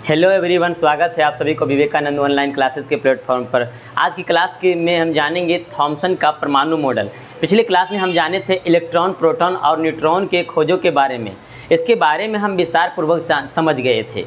Hello everyone, स्वागत है आप सभी को विवेकानंद ऑनलाइन क्लासेस के प्लेटफॉर्म पर। आज की क्लास में हम जानेंगे थॉमसन का परमाणु मॉडल। पिछले क्लास में हम जाने थे इलेक्ट्रॉन, प्रोटॉन और न्यूट्रॉन के खोजों के बारे में। इसके बारे में हम विस्तार पूर्वक समझ गए थे।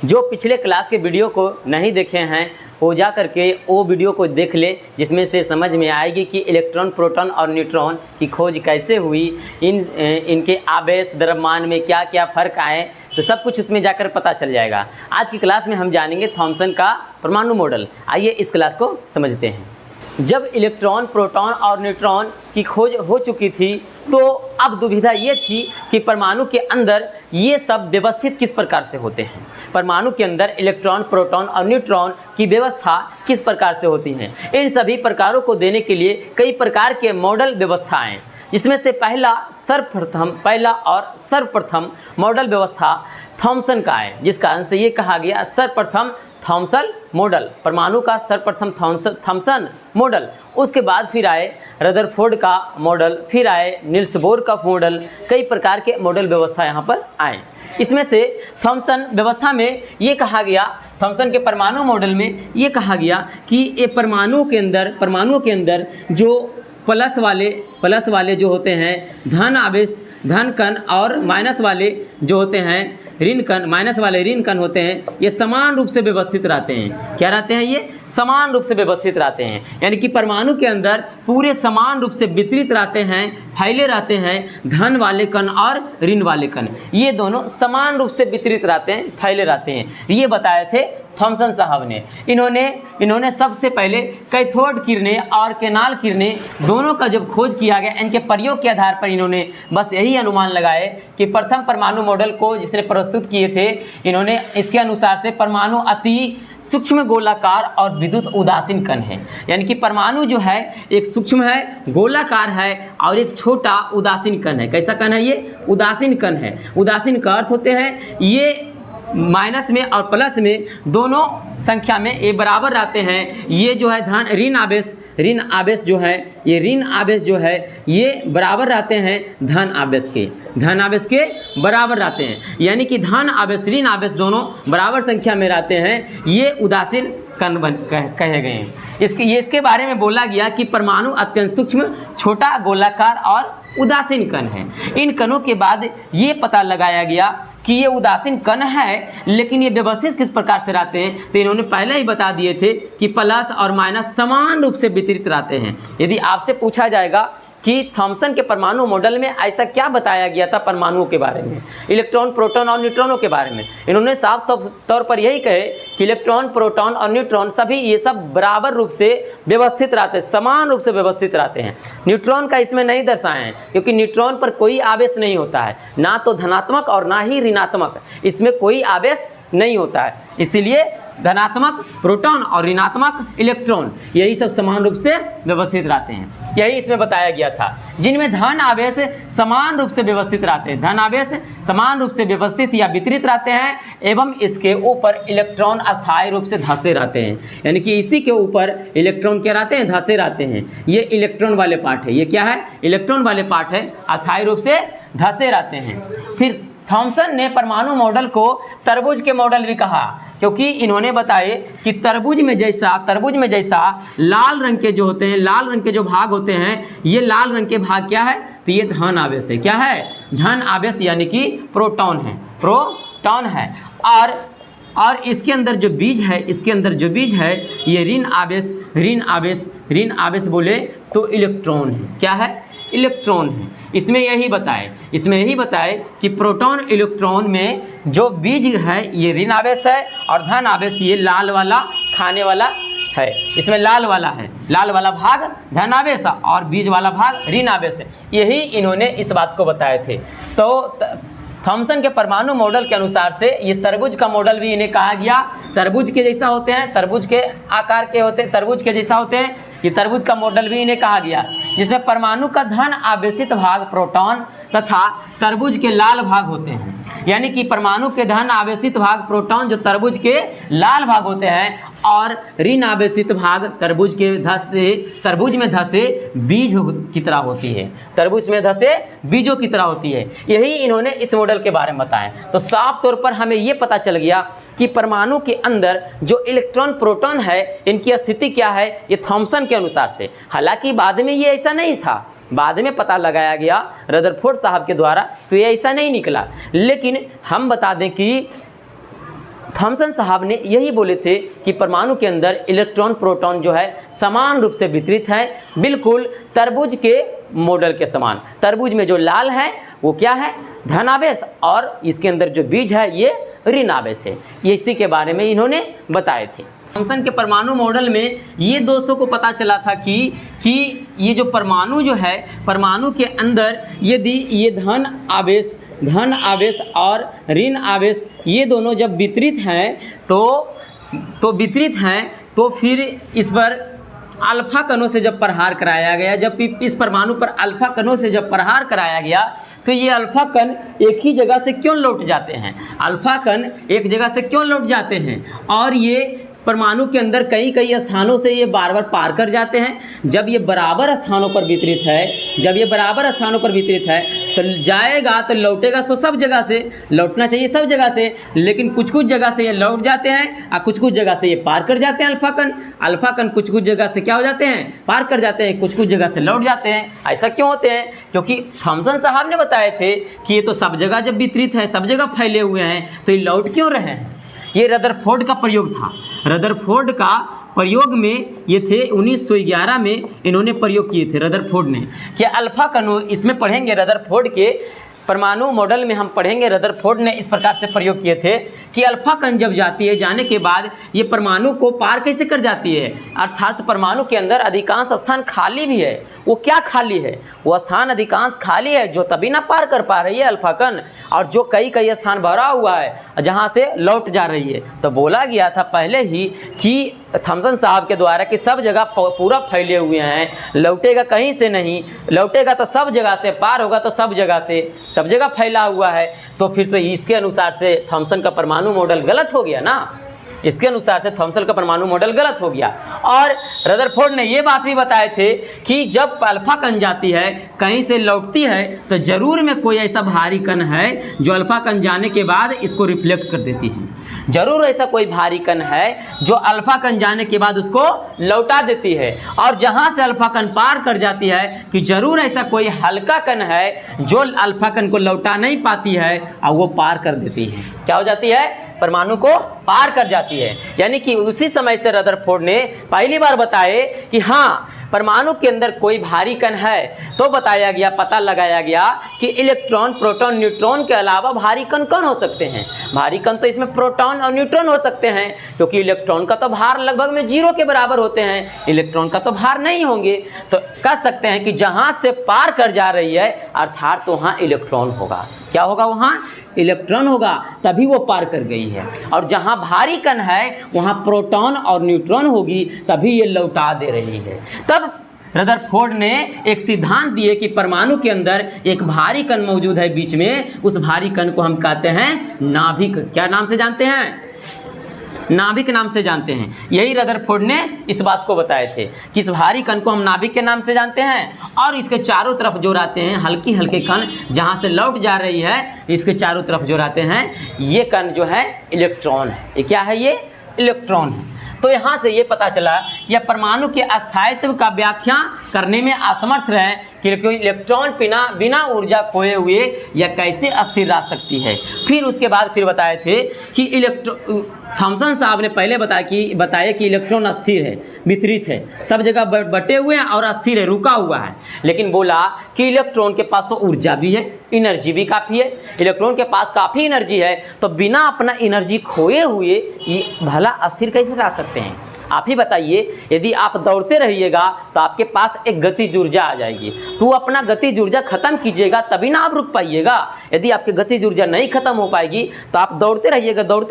जो पिछले क्लास के वीडियो को नहीं देखे हैं वो जा करके वो वीडियो को देख ले, जिसमें से समझ में आएगी कि इलेक्ट्रॉन, प्रोटॉन और न्यूट्रॉन की खोज कैसे हुई, इनके आवेश, द्रव्यमान में क्या क्या फ़र्क आए, तो सब कुछ इसमें जाकर पता चल जाएगा। आज की क्लास में हम जानेंगे थॉमसन का परमाणु मॉडल। आइए इस क्लास को समझते हैं। जब इलेक्ट्रॉन, प्रोटॉन और न्यूट्रॉन की खोज हो चुकी थी तो अब दुविधा ये थी कि परमाणु के अंदर ये सब व्यवस्थित किस प्रकार से होते हैं। परमाणु के अंदर इलेक्ट्रॉन, प्रोटॉन और न्यूट्रॉन की व्यवस्था किस प्रकार से होती है। इन सभी प्रकारों को देने के लिए कई प्रकार के मॉडल व्यवस्थाएं, जिसमें से पहला और सर्वप्रथम मॉडल व्यवस्था थॉमसन का है, जिसका अंश ये कहा गया सर्वप्रथम थॉमसन मॉडल, परमाणु का सर्वप्रथम थॉमसन मॉडल। उसके बाद फिर आए रदरफोर्ड का मॉडल, फिर आए नील्स बोर का मॉडल। कई प्रकार के मॉडल व्यवस्था यहाँ पर आए। इसमें से थॉमसन व्यवस्था में ये कहा गया, थॉमसन के परमाणु मॉडल में ये कहा गया कि ये परमाणुओं के अंदर जो प्लस वाले जो होते हैं धन आवेश, धन कण, और माइनस वाले जो होते हैं ऋण कण, माइनस वाले ऋण कण होते हैं, ये समान रूप से व्यवस्थित रहते हैं। क्या रहते हैं? ये समान रूप से व्यवस्थित रहते हैं, यानी कि परमाणु के अंदर पूरे समान रूप से वितरित रहते हैं, फैले रहते हैं। धन वाले कण और ऋण वाले कण ये दोनों समान रूप से वितरित रहते हैं, फैले रहते हैं। ये बताए थे थॉमसन साहब ने। इन्होंने सबसे पहले कैथोड किरणें और केनाल किरणें दोनों का जब खोज किया गया, इनके प्रयोग के आधार पर इन्होंने बस यही अनुमान लगाए कि प्रथम परमाणु मॉडल को जिसने प्रस्तुत किए थे, इन्होंने इसके अनुसार से परमाणु अति सूक्ष्म गोलाकार और विद्युत उदासीन कण है। यानी कि परमाणु जो है एक सूक्ष्म है, गोलाकार है, और एक छोटा उदासीन कण है। कैसा कण है? ये उदासीन कण है। उदासीन का अर्थ होते हैं ये माइनस में और प्लस में दोनों संख्या में ये बराबर रहते हैं। ये जो है ऋण आवेश जो है, ये ऋण आवेश जो है ये बराबर रहते हैं धन आवेश के बराबर रहते हैं। यानी कि धन आवेश, ऋण आवेश दोनों बराबर संख्या में रहते हैं। ये उदासीन कण कहे गए हैं। इसके बारे में बोला गया कि परमाणु अत्यंत सूक्ष्म, छोटा, गोलाकार और उदासीन कण है। इन कणों के बाद ये पता लगाया गया कि ये उदासीन कण है, लेकिन ये व्यवस्थित किस प्रकार से रहते हैं। तो इन्होंने पहले ही बता दिए थे कि प्लस और माइनस समान रूप से वितरित रहते हैं। यदि आपसे पूछा जाएगा कि थॉमसन के परमाणु मॉडल में ऐसा क्या बताया गया था परमाणुओं के बारे में, इलेक्ट्रॉन, प्रोटॉन और न्यूट्रॉनों के बारे में, इन्होंने साफ तौर पर यही कहे कि इलेक्ट्रॉन, प्रोटॉन और न्यूट्रॉन सभी ये सब बराबर रूप से व्यवस्थित रहते हैं, समान रूप से व्यवस्थित रहते हैं। न्यूट्रॉन का इसमें नहीं दर्शाए हैं, क्योंकि न्यूट्रॉन पर कोई आवेश नहीं होता है, ना तो धनात्मक और ना ही ऋणात्मक, इसमें कोई आवेश नहीं होता है। इसीलिए धनात्मक प्रोटॉन और ऋणात्मक इलेक्ट्रॉन यही सब समान रूप से व्यवस्थित रहते हैं। यही इसमें बताया गया था। जिनमें धन आवेश समान रूप से व्यवस्थित रहते हैं, धन आवेश समान रूप से व्यवस्थित या वितरित रहते हैं, एवं इसके ऊपर इलेक्ट्रॉन अस्थायी रूप से धंसे रहते हैं। यानी कि इसी के ऊपर इलेक्ट्रॉन क्या रहते हैं? धंसे रहते हैं। ये इलेक्ट्रॉन वाले पार्ट है। ये क्या है? इलेक्ट्रॉन वाले पार्ट है, अस्थायी रूप से धंसे रहते हैं। फिर थॉमसन ने परमाणु मॉडल को तरबूज के मॉडल भी कहा, क्योंकि इन्होंने बताए कि तरबूज में जैसा लाल रंग के जो होते हैं, लाल रंग के जो भाग होते हैं, ये लाल रंग के भाग क्या है? तो ये धन आवेश है। क्या है? धन आवेश, यानी कि प्रोटॉन है। और इसके अंदर जो बीज है ये ऋण आवेश बोले तो इलेक्ट्रॉन है। क्या है? इलेक्ट्रॉन है। इसमें यही बताए कि प्रोटॉन इलेक्ट्रॉन में जो बीज है ये ऋण आवेश है, और धन आवेश ये लाल वाला खाने वाला है। इसमें लाल वाला भाग धन आवेश और बीज वाला भाग ऋण आवेश है। यही इन्होंने इस बात को बताए थे। तो थॉमसन के परमाणु मॉडल के अनुसार से ये तरबूज का मॉडल भी इन्हें कहा गया। तरबूज के जैसा होते हैं, तरबूज के आकार के होते हैं, तरबूज के जैसा होते हैं। ये तरबूज का मॉडल भी इन्हें कहा गया, जिसमें परमाणु का धन आवेशित भाग प्रोटॉन तथा तरबूज के लाल भाग होते हैं। यानी कि परमाणु के धन आवेशित भाग प्रोटॉन जो तरबूज के लाल भाग होते हैं और ऋण आवेशित भाग तरबूज में धसे बीज की तरह होती है, तरबूज में धसे बीजों की तरह होती है। यही इन्होंने इस मॉडल के बारे में बताया। तो साफ तौर पर हमें ये पता चल गया कि परमाणु के अंदर जो इलेक्ट्रॉन प्रोटॉन है इनकी स्थिति क्या है, ये थॉमसन के अनुसार से। हालांकि बाद में ये ऐसा नहीं था, बाद में पता लगाया गया रदरफोर्ड साहब के द्वारा, तो ये ऐसा नहीं निकला। लेकिन हम बता दें कि थॉमसन साहब ने यही बोले थे कि परमाणु के अंदर इलेक्ट्रॉन प्रोटॉन जो है समान रूप से वितरित है, बिल्कुल तरबूज के मॉडल के समान। तरबूज में जो लाल है वो क्या है, धन आवेश, और इसके अंदर जो बीज है ये ऋण आवेश है। ये इसी के बारे में इन्होंने बताए थे। थॉमसन के परमाणु मॉडल में ये दोस्तों को पता चला था कि ये जो परमाणु जो है, परमाणु के अंदर यदि ये धन आवेश और ऋण आवेश ये दोनों जब वितरित हैं तो फिर इस पर अल्फा कणों से जब प्रहार कराया गया, जब इस परमाणु पर अल्फा कणों से जब प्रहार कराया गया तो ये अल्फा कण एक ही जगह से क्यों लौट जाते हैं, अल्फा कण एक जगह से क्यों लौट जाते हैं, और ये परमाणु के अंदर कई स्थानों से ये बार बार पार कर जाते हैं। जब ये बराबर स्थानों पर वितरित है, तो जाएगा तो लौटेगा तो सब जगह से, लौटना चाहिए सब जगह से, लेकिन कुछ जगह से ये लौट जाते हैं और कुछ जगह से ये पार कर जाते हैं। अल्फा कण कुछ जगह से क्या हो जाते हैं, पार कर जाते हैं, कुछ जगह से लौट जाते हैं। ऐसा क्यों होते हैं? क्योंकि थॉमसन साहब ने बताए थे कि ये तो सब जगह जब वितरित है, सब जगह फैले हुए हैं, तो ये लौट क्यों रहे हैं। ये रदरफोर्ड का प्रयोग था। रदरफोर्ड का प्रयोग में ये थे 1911 में इन्होंने प्रयोग किए थे रदरफोर्ड ने, कि अल्फा कणों, इसमें पढ़ेंगे रदरफोर्ड के परमाणु मॉडल में हम पढ़ेंगे रदरफोर्ड ने इस प्रकार से प्रयोग किए थे कि अल्फा कण जब जाती है, जाने के बाद ये परमाणु को पार कैसे कर जाती है, अर्थात परमाणु के अंदर अधिकांश स्थान खाली भी है। वो क्या खाली है, वो स्थान अधिकांश खाली है जो तभी ना पार कर पा रही है अल्फा कण, और जो कई स्थान भरा हुआ है जहाँ से लौट जा रही है। तो बोला गया था पहले ही कि थॉमसन साहब के द्वारा कि सब जगह पूरा फैले हुए हैं, लौटेगा कहीं से नहीं, लौटेगा तो सब जगह से, पार होगा तो सब जगह फैला हुआ है। तो फिर तो इसके अनुसार से थॉमसन का परमाणु मॉडल गलत हो गया ना, इसके अनुसार से थॉमसन का परमाणु मॉडल गलत हो गया। और रदरफोर्ड ने ये बात भी बताए थे कि जब अल्फा कण जाती है, कहीं से लौटती है, तो जरूर में कोई ऐसा भारी कण है जो अल्फा कण जाने के बाद इसको रिफ्लेक्ट कर देती है। जरूर ऐसा कोई भारी कण है जो अल्फा कण जाने के बाद उसको लौटा देती है। और जहां से अल्फा कण पार कर जाती है कि जरूर ऐसा कोई हल्का कण है जो अल्फा कण को लौटा नहीं पाती है और वो पार कर देती है। क्या हो जाती है, परमाणु को पार कर जाती है। यानी कि उसी समय से रदरफोर्ड ने पहली बार बताए कि हाँ, परमाणु के अंदर कोई भारी कण है, तो बताया गया, पता लगाया गया कि इलेक्ट्रॉन, प्रोटॉन, न्यूट्रॉन के अलावा भारी कण कौन हो सकते हैं। भारी कण तो इसमें प्रोटॉन और न्यूट्रॉन हो सकते हैं, क्योंकि इलेक्ट्रॉन का तो भार लगभग में 0 के बराबर होते हैं, इलेक्ट्रॉन का तो भार नहीं होंगे। तो कह सकते हैं कि जहां से पार कर जा रही है अर्थात तो वहाँ इलेक्ट्रॉन होगा। क्या होगा, वहाँ इलेक्ट्रॉन होगा, तभी वो पार कर गई है। और जहाँ भारी कण है वहाँ प्रोटॉन और न्यूट्रॉन होगी, तभी ये लौटा दे रही है। तब रदरफोर्ड ने एक सिद्धांत दिए कि परमाणु के अंदर एक भारी कण मौजूद है बीच में, उस भारी कण को हम कहते हैं नाभिक। क्या नाम से जानते हैं, नाभिक नाम से जानते हैं। यही रदरफोर्ड ने इस बात को बताए थे कि इस भारी कण को हम नाभिक के नाम से जानते हैं, और इसके चारों तरफ जो रहते हैं हल्के कण, जहां से लौट जा रही है, इसके चारों तरफ जो रहते हैं ये कण जो है इलेक्ट्रॉन है। ये क्या है, ये इलेक्ट्रॉन है। तो यहाँ से ये पता चला कि यह परमाणु के अस्थायित्व का व्याख्या करने में असमर्थ रहे कि इलेक्ट्रॉन बिना ऊर्जा खोए हुए यह कैसे अस्थिर रह सकती है। फिर उसके बाद फिर बताए थे कि थॉमसन साहब ने पहले बताया कि इलेक्ट्रॉन अस्थिर है, वितरित है, सब जगह बटे हुए हैं और अस्थिर है, रुका हुआ है। लेकिन बोला कि इलेक्ट्रॉन के पास तो ऊर्जा भी है, एनर्जी भी काफ़ी है, इलेक्ट्रॉन के पास काफ़ी एनर्जी है, तो बिना अपना एनर्जी खोए हुए ये भला अस्थिर कैसे रह सकते हैं। आप ही बताइए, यदि आप दौड़ते रहिएगा तो आपके पास एक गतिज ऊर्जा आ जाएगी, तो अपना गतिज ऊर्जा खत्म कीजिएगा तभी ना आप रुक पाइएगा। यदि आपकी गतिज ऊर्जा नहीं खत्म हो पाएगी तो आप दौड़ते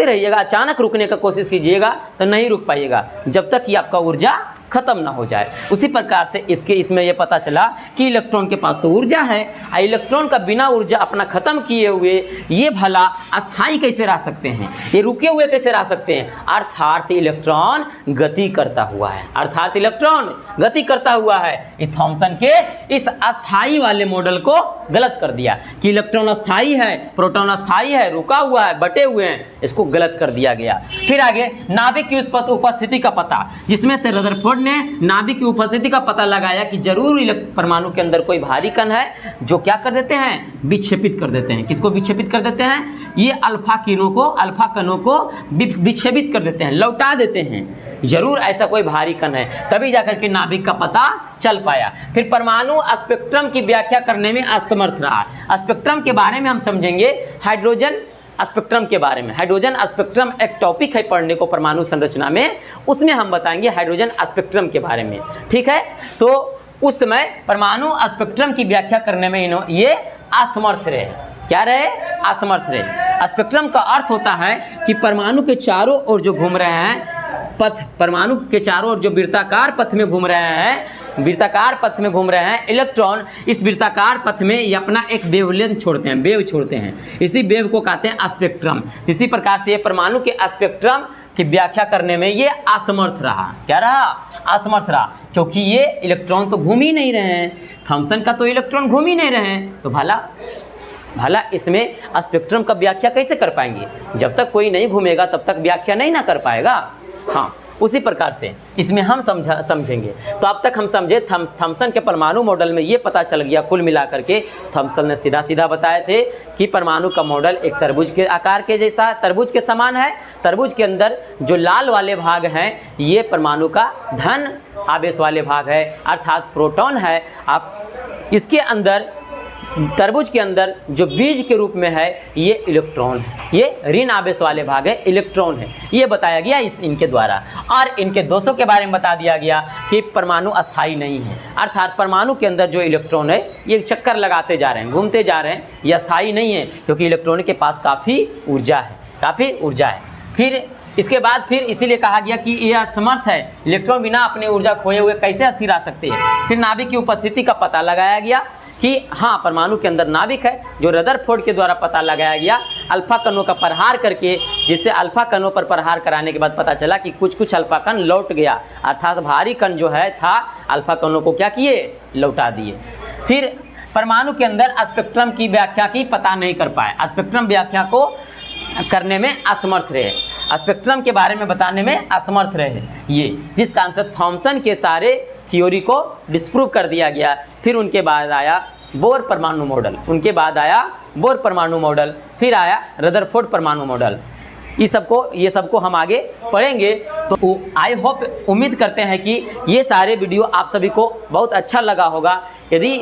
रहिएगा, अचानक रुकने का कोशिश कीजिएगा तो नहीं रुक पाइएगा, जब तक कि आपका ऊर्जा खत्म ना हो जाए। उसी प्रकार से इसमें ये पता चला कि इलेक्ट्रॉन के पास तो ऊर्जा है, इलेक्ट्रॉन का बिना ऊर्जा अपना खत्म किए हुए ये भला अस्थाई कैसे रह सकते हैं, ये रुके हुए कैसे रह सकते हैं। अर्थात इलेक्ट्रॉन गति करता हुआ है, अर्थात इलेक्ट्रॉन गति करता हुआ है। इस थॉमसन के इस अस्थाई वाले मॉडल को गलत कर दिया कि इलेक्ट्रॉन अस्थाई है, प्रोटॉन अस्थाई है, रुका हुआ है, बटे हुए हैं, इसको गलत कर दिया गया। फिर आगे नाभिक की उपस्थिति का पता, जिसमें से रदरफोर्ड ने नाभिक की उपस्थिति का पता लगाया कि जरूर परमाणु के अंदर कोई भारी कण है जो क्या कर देते हैं, विक्षेपित कर देते हैं। किसको विक्षेपित कर देते हैं, ये अल्फा कणों को विक्षेपित कर देते हैं, लौटा देते हैं। जरूर ऐसा कोई भारी कण है, तभी जाकर के नाभिक का पता चल पाया। फिर परमाणु स्पेक्ट्रम की व्याख्या करने में असमर्थ रहा। स्पेक्ट्रम के बारे में हम समझेंगे, हाइड्रोजन स्पेक्ट्रम के बारे में। हाइड्रोजन स्पेक्ट्रम एक टॉपिक है पढ़ने को परमाणु संरचना में, उसमें हम बताएंगे हाइड्रोजन स्पेक्ट्रम के बारे में, ठीक है। तो उस समय परमाणु स्पेक्ट्रम की व्याख्या करने में ये असमर्थ रहे। क्या रहे, असमर्थ रहे। स्पेक्ट्रम का अर्थ होता है कि परमाणु के चारों ओर जो घूम रहे हैं पथ, परमाणु के चारों ओर जो वृत्ताकार पथ में घूम रहे हैं, वृत्ताकार पथ में घूम रहे हैं इलेक्ट्रॉन, इस वृत्ताकार पथ में ये अपना एक वेवलेंथ छोड़ते हैं, वेव छोड़ते हैं। इसी वेव को कहते हैं स्पेक्ट्रम। इसी प्रकार से ये परमाणु के स्पेक्ट्रम की व्याख्या करने में ये असमर्थ रहा। क्या रहा, असमर्थ रहा, क्योंकि ये इलेक्ट्रॉन तो घूम ही नहीं रहे हैं, थॉमसन का तो इलेक्ट्रॉन घूम ही नहीं रहे हैं, तो भला इसमें स्पेक्ट्रम का व्याख्या कैसे कर पाएंगे। जब तक कोई नहीं घूमेगा तब तक व्याख्या नहीं ना कर पाएगा। हाँ, उसी प्रकार से इसमें हम समझेंगे। तो अब तक हम समझे थॉमसन के परमाणु मॉडल में ये पता चल गया, कुल मिलाकर के थॉमसन ने सीधा बताए थे कि परमाणु का मॉडल एक तरबूज के आकार के जैसा, तरबूज के समान है। तरबूज के अंदर जो लाल वाले भाग हैं ये परमाणु का धन आवेश वाले भाग है, अर्थात प्रोटॉन है। आप इसके अंदर, तरबूज के अंदर जो बीज के रूप में है ये इलेक्ट्रॉन है, ये ऋण आवेश वाले भाग है, इलेक्ट्रॉन है, ये बताया गया इनके द्वारा। और इनके दोषों के बारे में बता दिया गया कि परमाणु अस्थाई नहीं है, अर्थात परमाणु के अंदर जो इलेक्ट्रॉन है ये चक्कर लगाते जा रहे हैं, घूमते जा रहे हैं, ये अस्थाई नहीं है, क्योंकि इलेक्ट्रॉन के पास काफ़ी ऊर्जा है। फिर इसके बाद फिर इसीलिए कहा गया कि यह असमर्थ है, इलेक्ट्रॉन बिना अपनी ऊर्जा खोए हुए कैसे अस्थिर रह सकते हैं। फिर नाभिक की उपस्थिति का पता लगाया गया कि हाँ, परमाणु के अंदर नाभिक है, जो रदरफोर्ड के द्वारा पता लगाया गया अल्फा कणों का प्रहार करके, जिससे अल्फा कणों पर प्रहार कराने के बाद पता चला कि कुछ अल्फा कण लौट गया, अर्थात भारी कण जो है था अल्फा कणों को क्या किए, लौटा दिए। फिर परमाणु के अंदर स्पेक्ट्रम की व्याख्या की पता नहीं कर पाए, स्पेक्ट्रम व्याख्या को करने में असमर्थ रहे, स्पेक्ट्रम के बारे में बताने में असमर्थ रहे ये, जिस कारण से थॉमसन के सारे थ्योरी को डिस्प्रूव कर दिया गया। फिर उनके बाद आया बोर परमाणु मॉडल, फिर आया रदरफोर्ड परमाणु मॉडल। ये सबको हम आगे पढ़ेंगे। तो आई होप, उम्मीद करते हैं कि ये सारे वीडियो आप सभी को बहुत अच्छा लगा होगा। यदि